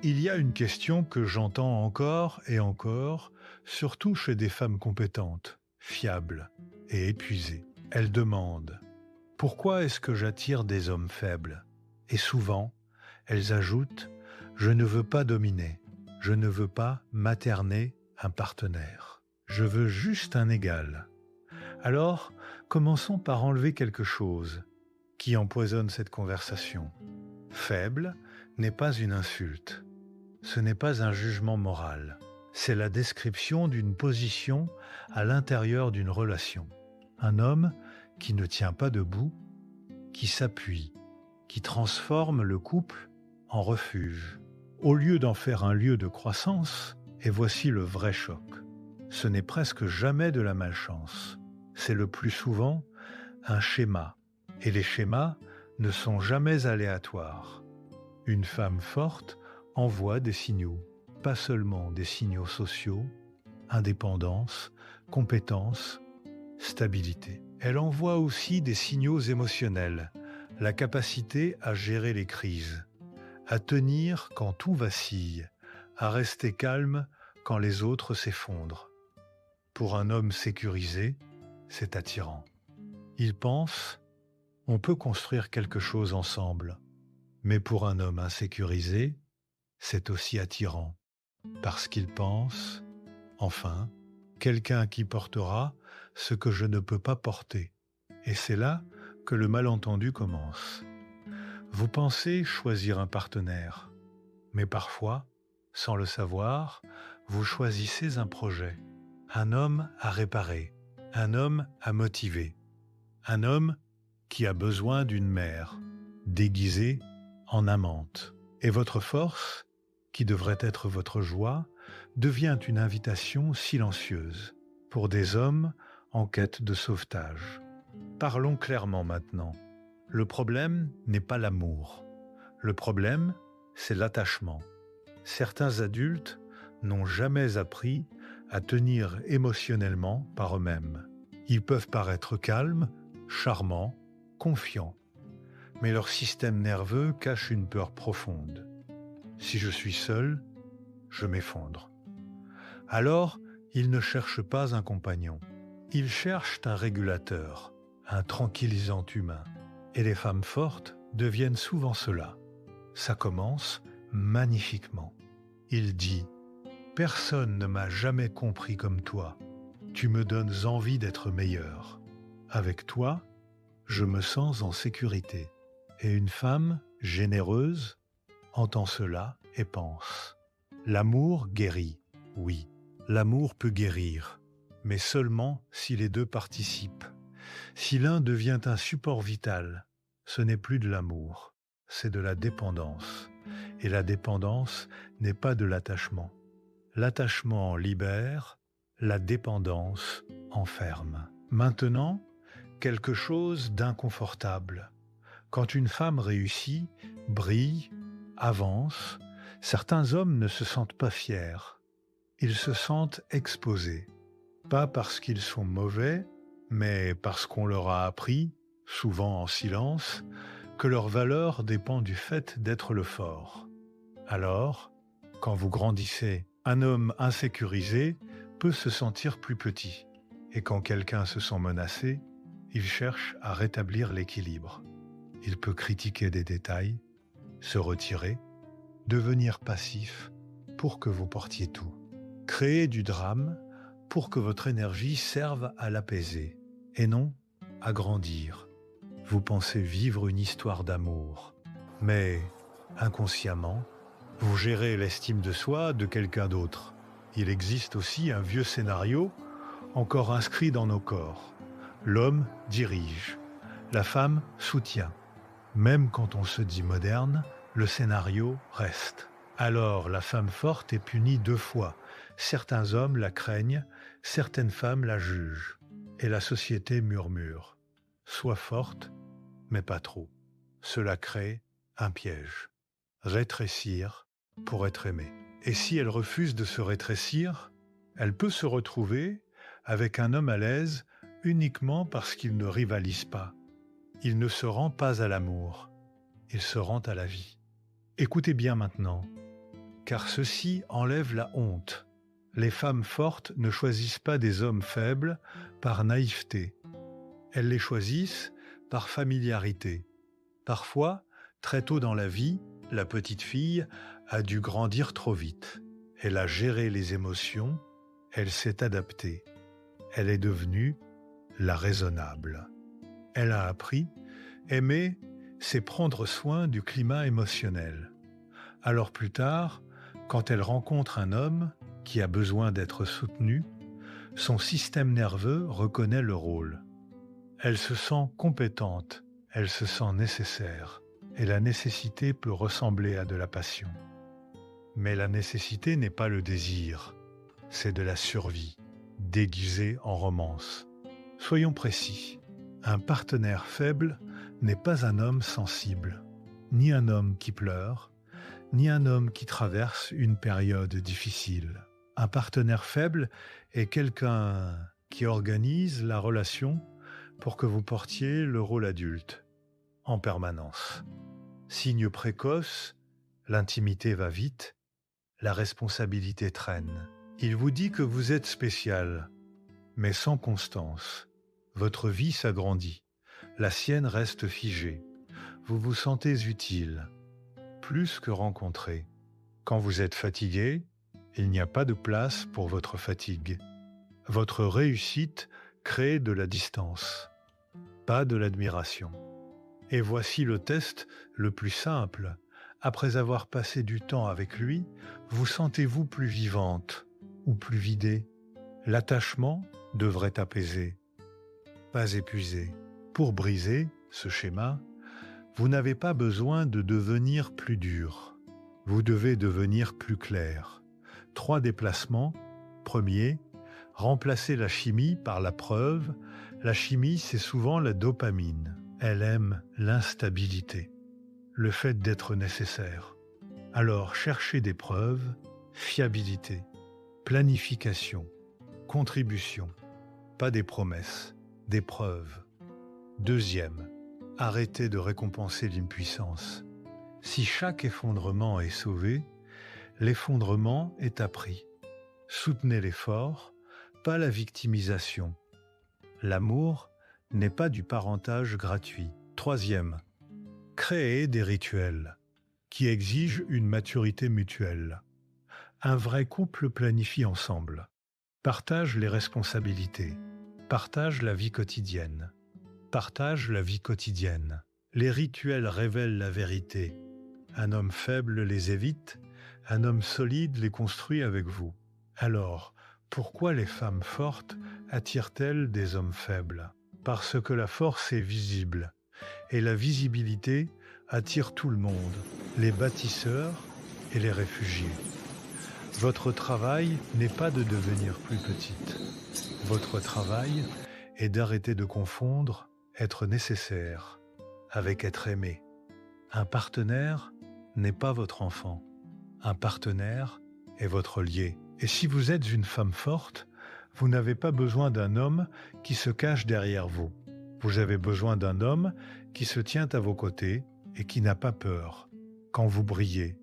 Il y a une question que j'entends encore et encore, surtout chez des femmes compétentes, fiables et épuisées. Elles demandent: pourquoi est-ce que j'attire des hommes faibles? Et souvent, elles ajoutent: je ne veux pas dominer, je ne veux pas materner un partenaire. Je veux juste un égal. Alors, commençons par enlever quelque chose qui empoisonne cette conversation. Faible n'est pas une insulte. Ce n'est pas un jugement moral. C'est la description d'une position à l'intérieur d'une relation. Un homme qui ne tient pas debout, qui s'appuie, qui transforme le couple en refuge, au lieu d'en faire un lieu de croissance. Et voici le vrai choc. Ce n'est presque jamais de la malchance. C'est le plus souvent un schéma. Et les schémas ne sont jamais aléatoires. Une femme forte envoie des signaux, pas seulement des signaux sociaux, indépendance, compétence, stabilité. Elle envoie aussi des signaux émotionnels, la capacité à gérer les crises, à tenir quand tout vacille, à rester calme quand les autres s'effondrent. Pour un homme sécurisé, c'est attirant. Il pense: on peut construire quelque chose ensemble. Mais pour un homme insécurisé, c'est aussi attirant, parce qu'il pense: enfin, quelqu'un qui portera ce que je ne peux pas porter. Et c'est là que le malentendu commence. Vous pensez choisir un partenaire, mais parfois, sans le savoir, vous choisissez un projet, un homme à réparer, un homme à motiver, un homme qui a besoin d'une mère, déguisée en amante. Et votre force, qui devrait être votre joie, devient une invitation silencieuse pour des hommes en quête de sauvetage. Parlons clairement maintenant. Le problème n'est pas l'amour. Le problème, c'est l'attachement. Certains adultes n'ont jamais appris à tenir émotionnellement par eux-mêmes. Ils peuvent paraître calmes, charmants, confiants, mais leur système nerveux cache une peur profonde. Si je suis seul, je m'effondre. Alors, ils ne cherchent pas un compagnon. Ils cherchent un régulateur, un tranquillisant humain. Et les femmes fortes deviennent souvent cela. Ça commence magnifiquement. Il dit: personne ne m'a jamais compris comme toi. Tu me donnes envie d'être meilleur. Avec toi, je me sens en sécurité. Et une femme généreuse entend cela et pense: l'amour guérit, oui. L'amour peut guérir, mais seulement si les deux participent. Si l'un devient un support vital, ce n'est plus de l'amour, c'est de la dépendance. Et la dépendance n'est pas de l'attachement. L'attachement libère, la dépendance enferme. Maintenant, quelque chose d'inconfortable. Quand une femme réussit, brille, avance, certains hommes ne se sentent pas fiers. Ils se sentent exposés. Pas parce qu'ils sont mauvais, mais parce qu'on leur a appris, souvent en silence, que leur valeur dépend du fait d'être le fort. Alors, quand vous grandissez, un homme insécurisé peut se sentir plus petit. Et quand quelqu'un se sent menacé, il cherche à rétablir l'équilibre. Il peut critiquer des détails, se retirer, devenir passif pour que vous portiez tout. Créer du drame pour que votre énergie serve à l'apaiser et non à grandir. Vous pensez vivre une histoire d'amour, mais inconsciemment, vous gérez l'estime de soi de quelqu'un d'autre. Il existe aussi un vieux scénario encore inscrit dans nos corps. L'homme dirige, la femme soutient. Même quand on se dit moderne, le scénario reste. Alors la femme forte est punie 2 fois. Certains hommes la craignent, certaines femmes la jugent. Et la société murmure: sois forte, mais pas trop. Cela crée un piège. Rétrécir pour être aimée. Et si elle refuse de se rétrécir, elle peut se retrouver avec un homme à l'aise uniquement parce qu'il ne rivalise pas. Il ne se rend pas à l'amour, il se rend à la vie. Écoutez bien maintenant. car ceci enlève la honte. Les femmes fortes ne choisissent pas des hommes faibles par naïveté. Elles les choisissent par familiarité. Parfois, très tôt dans la vie, la petite fille a dû grandir trop vite. Elle a géré les émotions, elle s'est adaptée. Elle est devenue la raisonnable. Elle a appris, aimer, c'est prendre soin du climat émotionnel. Alors plus tard, quand elle rencontre un homme qui a besoin d'être soutenu, son système nerveux reconnaît le rôle. Elle se sent compétente, elle se sent nécessaire, et la nécessité peut ressembler à de la passion. Mais la nécessité n'est pas le désir, c'est de la survie, déguisée en romance. Soyons précis, un partenaire faible n'est pas un homme sensible, ni un homme qui pleure, ni un homme qui traverse une période difficile. Un partenaire faible est quelqu'un qui organise la relation pour que vous portiez le rôle adulte, en permanence. Signe précoce, l'intimité va vite, la responsabilité traîne. Il vous dit que vous êtes spécial, mais sans constance. Votre vie s'agrandit, la sienne reste figée. Vous vous sentez utile, plus que rencontré. Quand vous êtes fatigué, il n'y a pas de place pour votre fatigue. Votre réussite crée de la distance, pas de l'admiration. Et voici le test le plus simple. Après avoir passé du temps avec lui, vous sentez-vous plus vivante ou plus vidée? L'attachement devrait apaiser, pas épuiser. Pour briser ce schéma, vous n'avez pas besoin de devenir plus dur. Vous devez devenir plus clair. 3 déplacements. Premier, remplacer la chimie par la preuve. La chimie, c'est souvent la dopamine. Elle aime l'instabilité, le fait d'être nécessaire. Alors, cherchez des preuves, fiabilité, planification, contribution. Pas des promesses, des preuves. Deuxième, arrêtez de récompenser l'impuissance. Si chaque effondrement est sauvé, l'effondrement est appris. Soutenez l'effort, pas la victimisation. L'amour n'est pas du parentage gratuit. Troisième, créez des rituels qui exigent une maturité mutuelle. Un vrai couple planifie ensemble, partage les responsabilités, partage la vie quotidienne. Partage la vie quotidienne. Les rituels révèlent la vérité. Un homme faible les évite, un homme solide les construit avec vous. Alors, pourquoi les femmes fortes attirent-elles des hommes faibles? Parce que la force est visible, et la visibilité attire tout le monde, les bâtisseurs et les réfugiés. Votre travail n'est pas de devenir plus petite. Votre travail est d'arrêter de confondre être nécessaire avec être aimé. Un partenaire n'est pas votre enfant. Un partenaire est votre lié. Et si vous êtes une femme forte, vous n'avez pas besoin d'un homme qui se cache derrière vous. Vous avez besoin d'un homme qui se tient à vos côtés et qui n'a pas peur quand vous brillez.